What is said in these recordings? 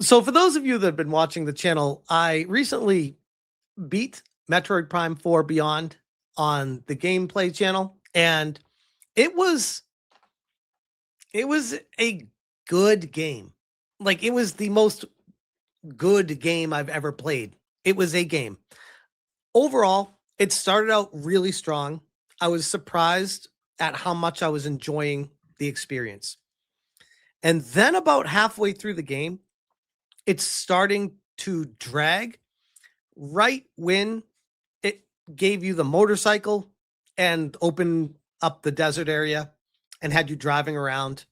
So, for those of you that have been watching the channel, I recently beat Metroid Prime 4 Beyond on the gameplay channel, and it was it was a good game. Like, it was the most good game I've ever played. It was a game. Overall, it started out really strong. I was surprised at how much I was enjoying the experience. And then about halfway through the game, it's starting to drag right when it gave you the motorcycle and opened up the desert area and had you driving around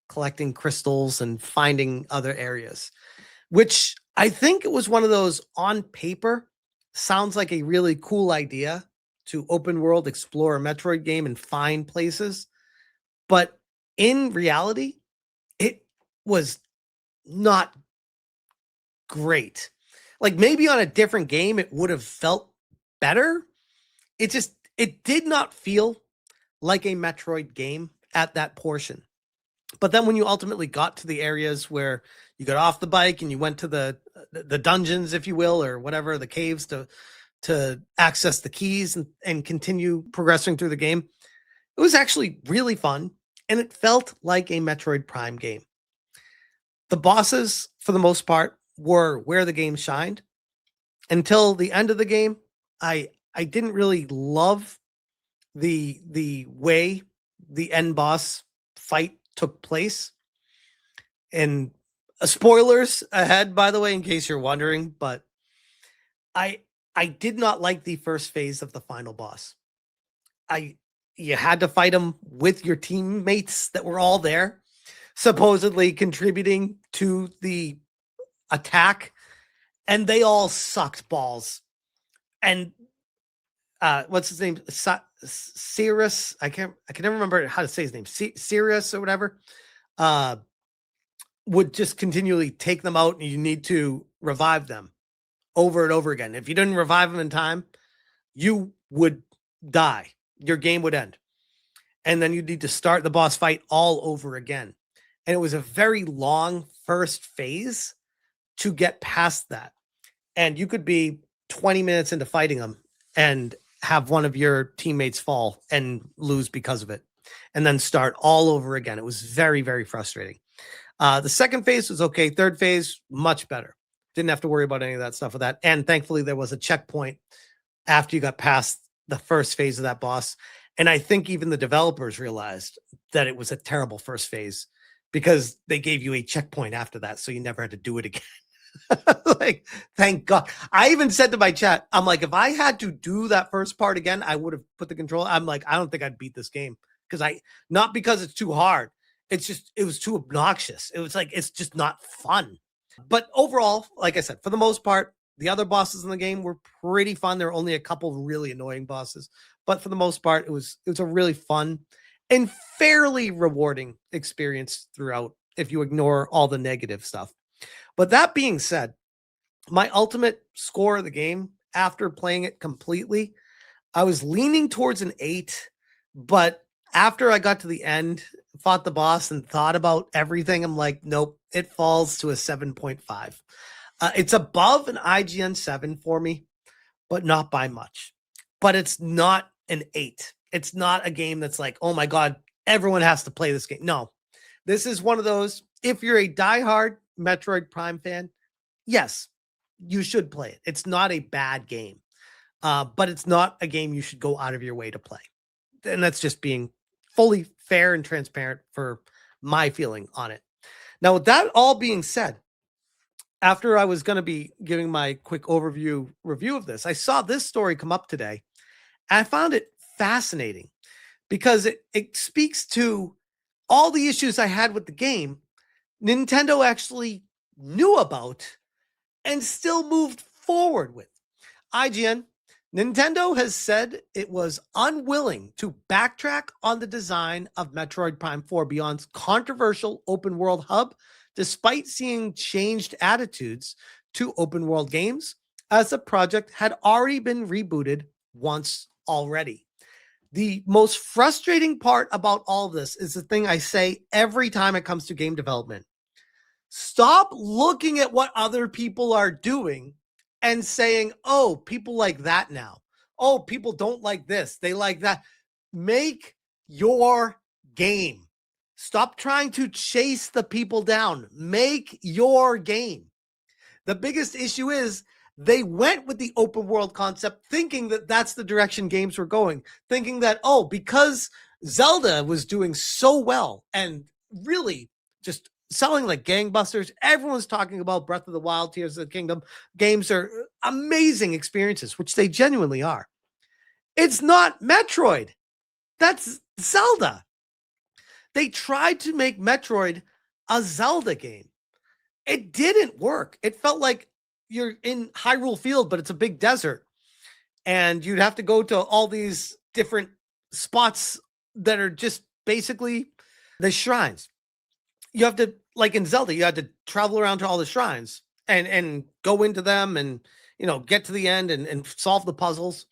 collecting crystals and finding other areas, which I think it was one of those on paper sounds like a really cool idea to open world explore a Metroid game and find places. But in reality, it was not great. Like maybe on a different game, it would have felt better. It did not feel like a Metroid game at that portion. But then when you ultimately got to the areas where you got off the bike and you went to the dungeons, if you will, or whatever, the caves to access the keys and continue progressing through the game, it was actually really fun and it felt like a Metroid Prime game. The bosses, for the most part, were where the game shined. Until the end of the game, I didn't really love the way the end boss fight took place. And spoilers ahead, by the way, in case you're wondering, but I I did not like the first phase of the final boss. I You had to fight him with your teammates that were all there, supposedly contributing to the attack, and they all sucked balls. And what's his name? Sirius. I can never remember how to say his name. Sirius or whatever. Uh, would just continually take them out, and you need to revive them over and over again. If you didn't revive them in time, you would die. Your game would end, and then you need to start the boss fight all over again. And it was a very long first phase to get past that. And you could be 20 minutes into fighting them and have one of your teammates fall and lose because of it, and then start all over again. It was very, very frustrating. The second phase was okay. Third phase, much better. Didn't have to worry about any of that stuff with that. And thankfully, there was a checkpoint after you got past the first phase of that boss. And I think even the developers realized that it was a terrible first phase because they gave you a checkpoint after that. So you never had to do it again. Like, thank God. I even said to my chat, I'm like, if I had to do that first part again, I would have put the control. I'm like, I don't think I'd beat this game because not because it's too hard. It's just, it was too obnoxious. It was like, it's just not fun. But overall, like I said, for the most part, the other bosses in the game were pretty fun. There were only a couple really annoying bosses, but for the most part, it was a really fun and fairly rewarding experience throughout if you ignore all the negative stuff. But that being said, my ultimate score of the game after playing it completely, I was leaning towards an 8, but after I got to the end, fought the boss and thought about everything, I'm like, nope, it falls to a 7.5. It's above an IGN 7 for me, but not by much. But it's not an 8. It's not a game that's like, oh my God, everyone has to play this game. No, this is one of those, if you're a diehard Metroid Prime fan, yes, you should play it. It's not a bad game, but it's not a game you should go out of your way to play. And that's just being fully fair and transparent for my feeling on it. Now, with that all being said, after I was going to be giving my quick overview review of this, I saw this story come up today. And I found it fascinating because it speaks to all the issues I had with the game. Nintendo actually knew about and still moved forward with. IGN, Nintendo has said it was unwilling to backtrack on the design of Metroid Prime 4 Beyond's controversial open world hub, despite seeing changed attitudes to open world games, as the project had already been rebooted once already. The most frustrating part about all of this is the thing I say every time it comes to game development. Stop looking at what other people are doing and saying, oh, people like that now. Oh, people don't like this. They like that. Make your game. Stop trying to chase the people down. Make your game. The biggest issue is they went with the open world concept thinking that that's the direction games were going, thinking that, oh, because Zelda was doing so well and really just selling like gangbusters, everyone's talking about Breath of the Wild, Tears of the Kingdom. Games are amazing experiences, which they genuinely are. It's not Metroid. That's Zelda. They tried to make Metroid a Zelda game. It didn't work. It felt like you're in Hyrule Field, but it's a big desert. And you'd have to go to all these different spots that are just basically the shrines. You have to, like in Zelda, you had to travel around to all the shrines and go into them and, get to the end and solve the puzzles.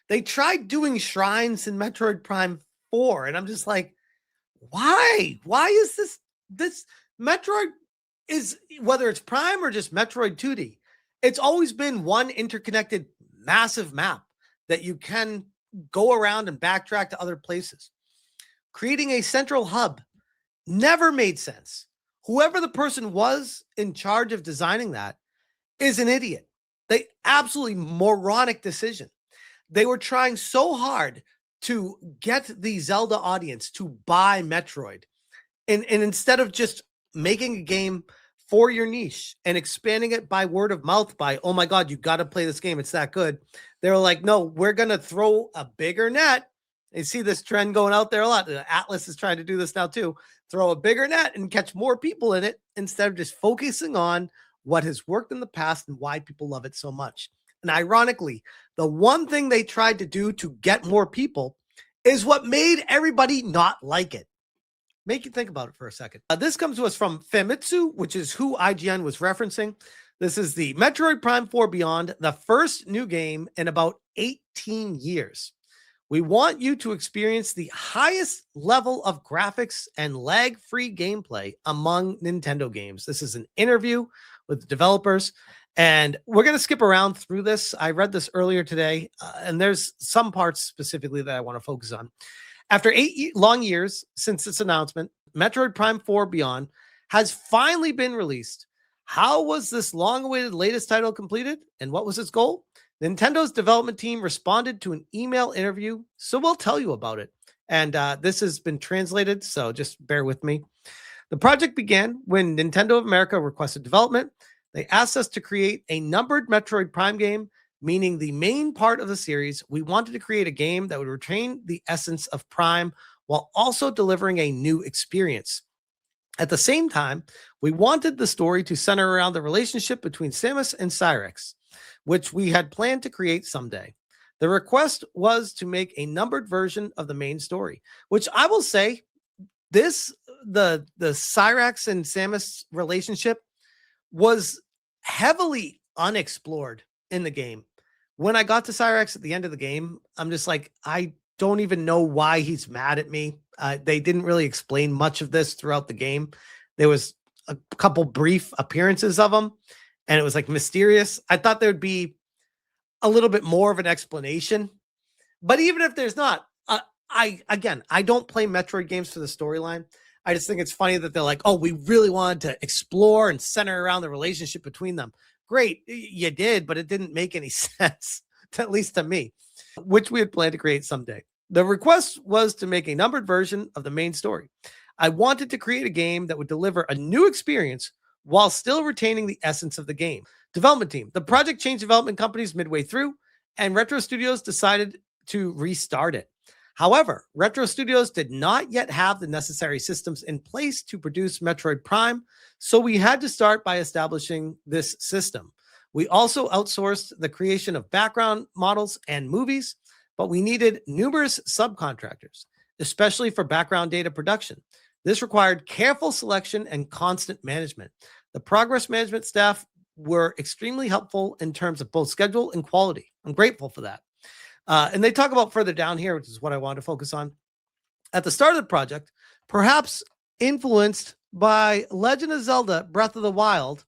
They tried doing shrines in Metroid Prime 4. And I'm just like, why? Why is this Metroid is, whether it's Prime or just Metroid 2D, it's always been one interconnected massive map that you can go around and backtrack to other places. Creating a central hub never made sense. Whoever the person was in charge of designing that is an idiot. They absolutely moronic decision. They were trying so hard to get the Zelda audience to buy Metroid. And instead of just making a game for your niche and expanding it by word of mouth by, oh my God, you got to play this game. It's that good. They were like, no, we're going to throw a bigger net. You see this trend going out there a lot. Atlas is trying to do this now too. Throw a bigger net and catch more people in it instead of just focusing on what has worked in the past and why people love it so much. And ironically, the one thing they tried to do to get more people is what made everybody not like it. Make you think about it for a second. This comes to us from Famitsu, which is who IGN was referencing. This is the Metroid Prime 4 Beyond, the first new game in about 18 years. We want you to experience the highest level of graphics and lag-free gameplay among Nintendo games. This is an interview with the developers, and we're going to skip around through this. I read this earlier today, and there's some parts specifically that I want to focus on. After 8 long years since its announcement, Metroid Prime 4 Beyond has finally been released. How was this long-awaited latest title completed, and what was its goal? Nintendo's development team responded to an email interview, so we'll tell you about it. And this has been translated, so just bear with me. The project began when Nintendo of America requested development. They asked us to create a numbered Metroid Prime game, meaning the main part of the series. We wanted to create a game that would retain the essence of Prime while also delivering a new experience. At the same time, we wanted the story to center around the relationship between Samus and Cyrex, which we had planned to create someday. The request was to make a numbered version of the main story, which I will say, the Cyrex and Samus relationship was heavily unexplored in the game. When I got to Cyrex at the end of the game, I'm just like, I don't even know why he's mad at me. They didn't really explain much of this throughout the game. There was a couple brief appearances of him, and it was like mysterious. I thought there would be a little bit more of an explanation, but even if there's not, I don't play Metroid games for the storyline. I just think it's funny that they're like, oh, we really wanted to explore and center around the relationship between them. Great, you did, but it didn't make any sense, at least to me, which we had planned to create someday. The request was to make a numbered version of the main story. I wanted to create a game that would deliver a new experience while still retaining the essence of the game. Development team. The project changed development companies midway through, and Retro Studios decided to restart it. However, Retro Studios did not yet have the necessary systems in place to produce Metroid Prime, so we had to start by establishing this system. We also outsourced the creation of background models and movies, but we needed numerous subcontractors, especially for background data production. This required careful selection and constant management. The progress management staff were extremely helpful in terms of both schedule and quality. I'm grateful for that. And they talk about further down here, which is what I want to focus on. At the start of the project, perhaps influenced by Legend of Zelda Breath of the Wild,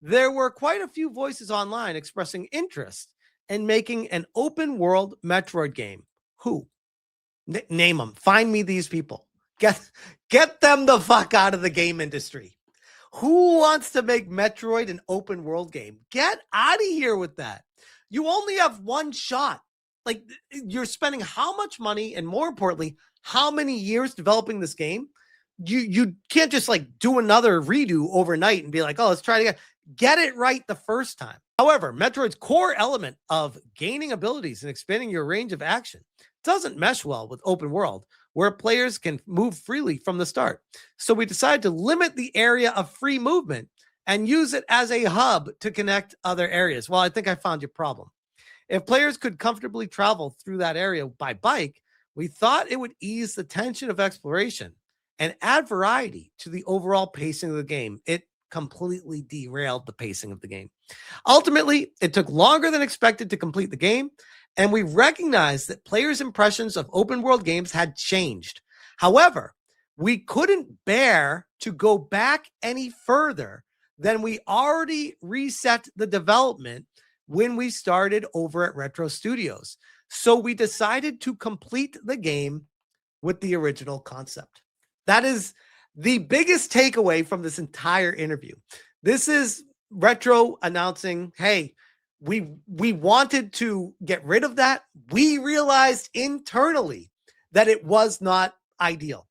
there were quite a few voices online expressing interest in making an open world Metroid game. Who? Name them. Find me these people. Get them the fuck out of the game industry. Who wants to make Metroid an open world game? Get out of here with that. You only have one shot. Like, you're spending how much money, and more importantly, how many years developing this game? You can't just like do another redo overnight and be like, oh, let's try it again. Get it right the first time. However, Metroid's core element of gaining abilities and expanding your range of action doesn't mesh well with open world, where players can move freely from the start. So we decided to limit the area of free movement and use it as a hub to connect other areas. Well, I think I found your problem. If players could comfortably travel through that area by bike, we thought it would ease the tension of exploration and add variety to the overall pacing of the game. It completely derailed the pacing of the game. Ultimately, it took longer than expected to complete the game, and we recognized that players' impressions of open world games had changed. However, we couldn't bear to go back any further than we already reset the development when we started over at Retro Studios. So we decided to complete the game with the original concept. That is the biggest takeaway from this entire interview. This is Retro announcing, hey, we wanted to get rid of that. We realized internally that it was not ideal.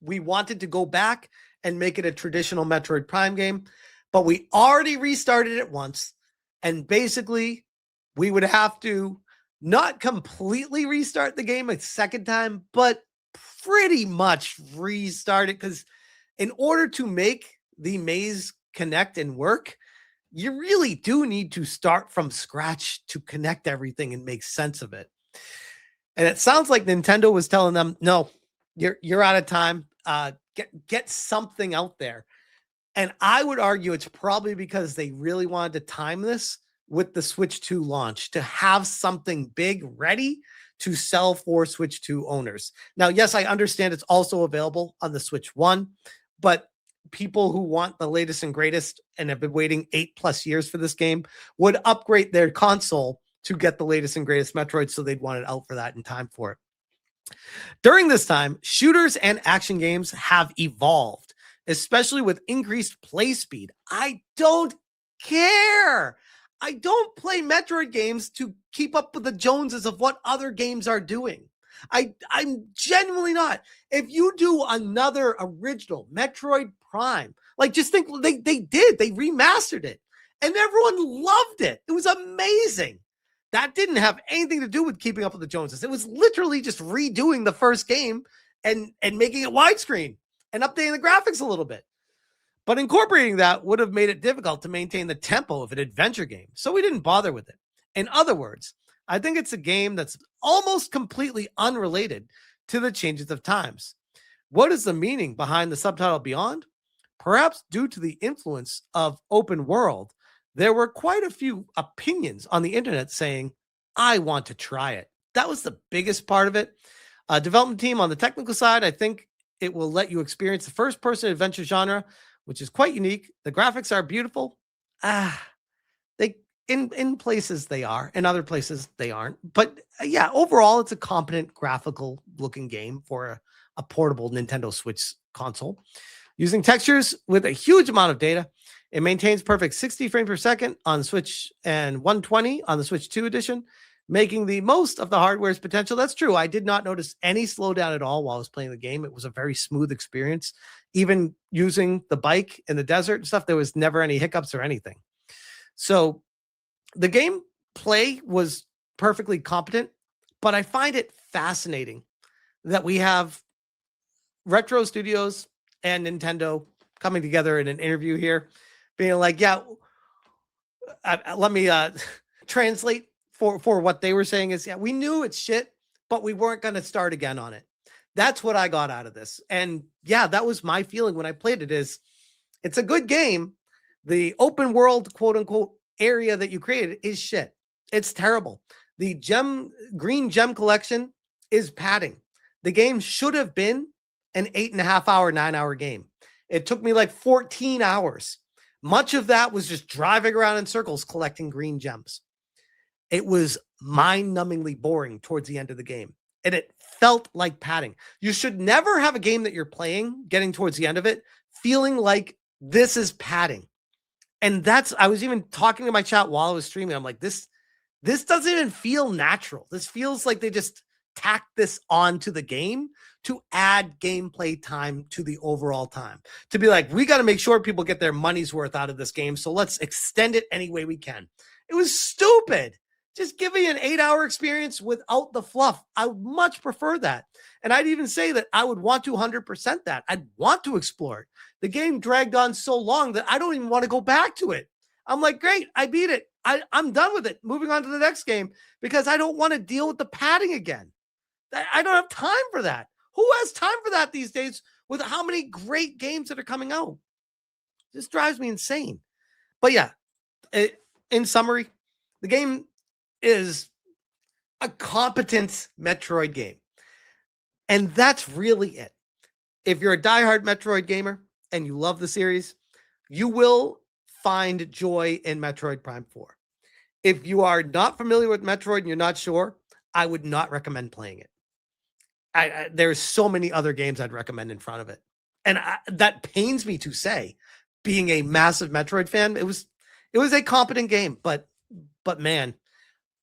We wanted to go back and make it a traditional Metroid Prime game, but we already restarted it once. And basically, we would have to not completely restart the game a second time, but pretty much restart it, because in order to make the maze connect and work, you really do need to start from scratch to connect everything and make sense of it. And it sounds like Nintendo was telling them, no, you're out of time. Get something out there. And I would argue it's probably because they really wanted to time this with the Switch 2 launch to have something big ready to sell for Switch 2 owners. Now, yes, I understand it's also available on the Switch 1, but people who want the latest and greatest and have been waiting 8+ years for this game would upgrade their console to get the latest and greatest Metroid, so they'd want it out for that in time for it. During this time, shooters and action games have evolved, especially with increased play speed. I don't care. I don't play Metroid games to keep up with the Joneses of what other games are doing. I'm genuinely not. If you do another original Metroid Prime, like, just think, they remastered it and everyone loved it. It was amazing. That didn't have anything to do with keeping up with the Joneses. It was literally just redoing the first game and making it widescreen and updating the graphics a little bit. But incorporating that would have made it difficult to maintain the tempo of an adventure game, so we didn't bother with it. In other words, I think it's a game that's almost completely unrelated to the changes of times. What is the meaning behind the subtitle Beyond? Perhaps due to the influence of open world, there were quite a few opinions on the internet saying, I want to try it. That was the biggest part of it. Development team on the technical side, I think it will let you experience the first-person adventure genre, which is quite unique. The graphics are beautiful. They in places they are, in other places they aren't. But yeah, overall, it's a competent graphical looking game for a portable Nintendo Switch console. Using textures with a huge amount of data, it maintains perfect 60 frames per second on the Switch and 120 on the Switch 2 edition, making the most of the hardware's potential. That's true. I did not notice any slowdown at all while I was playing the game. It was a very smooth experience. Even using the bike in the desert and stuff, there was never any hiccups or anything. So the gameplay was perfectly competent, but I find it fascinating that we have Retro Studios and Nintendo coming together in an interview here, being like, yeah, let me translate for what they were saying is, yeah, we knew it's shit, but we weren't going to start again on it. That's what I got out of this. And yeah, that was my feeling when I played it. Is it's a good game. The open world, quote unquote, area that you created is shit. It's terrible. The green gem collection is padding. The game should have been an 8.5 hour, 9 hour game. It took me like 14 hours. Much of that was just driving around in circles collecting green gems. It was mind-numbingly boring towards the end of the game, and it felt like padding. You should never have a game that you're playing, getting towards the end of it, feeling like this is padding. And I was even talking to my chat while I was streaming. I'm like, this doesn't even feel natural. This feels like they just tacked this onto the game to add gameplay time to the overall time. To be like, we got to make sure people get their money's worth out of this game, so let's extend it any way we can. It was stupid. Just give me an 8-hour experience without the fluff. I would much prefer that. And I'd even say that I would want to 100% that. I'd want to explore it. The game dragged on so long that I don't even want to go back to it. I'm like, great, I beat it. I'm done with it. Moving on to the next game because I don't want to deal with the padding again. I don't have time for that. Who has time for that these days with how many great games that are coming out? This drives me insane. But yeah, in summary, the game is a competent Metroid game. And that's really it. If you're a diehard Metroid gamer and you love the series, you will find joy in Metroid Prime 4. If you are not familiar with Metroid and you're not sure, I would not recommend playing it. There's so many other games I'd recommend in front of it. And that pains me to say, being a massive Metroid fan, it was a competent game, but man,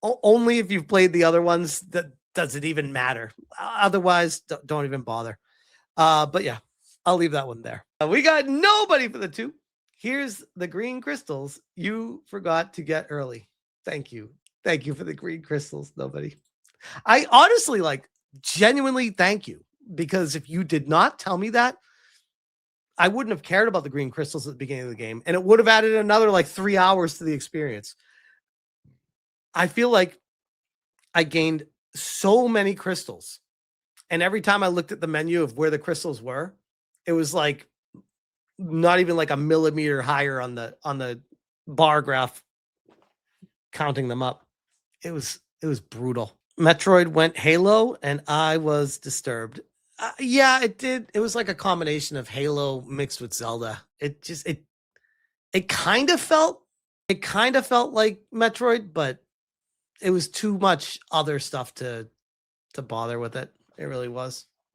only if you've played the other ones that does it even matter. Otherwise, don't even bother. But yeah, I'll leave that one there. We got nobody for the 2. Here's the green crystals you forgot to get early. Thank you. Thank you for the green crystals, nobody. I honestly, genuinely thank you, because if you did not tell me that, I wouldn't have cared about the green crystals at the beginning of the game, and it would have added another 3 hours to the experience. I feel like I gained so many crystals, and every time I looked at the menu of where the crystals were, it was not even a millimeter higher on the bar graph counting them up. It was brutal. Metroid went Halo and I was disturbed. Yeah, it did. It was like a combination of Halo mixed with Zelda. It kind of felt like Metroid, but it was too much other stuff to bother with it. It really was.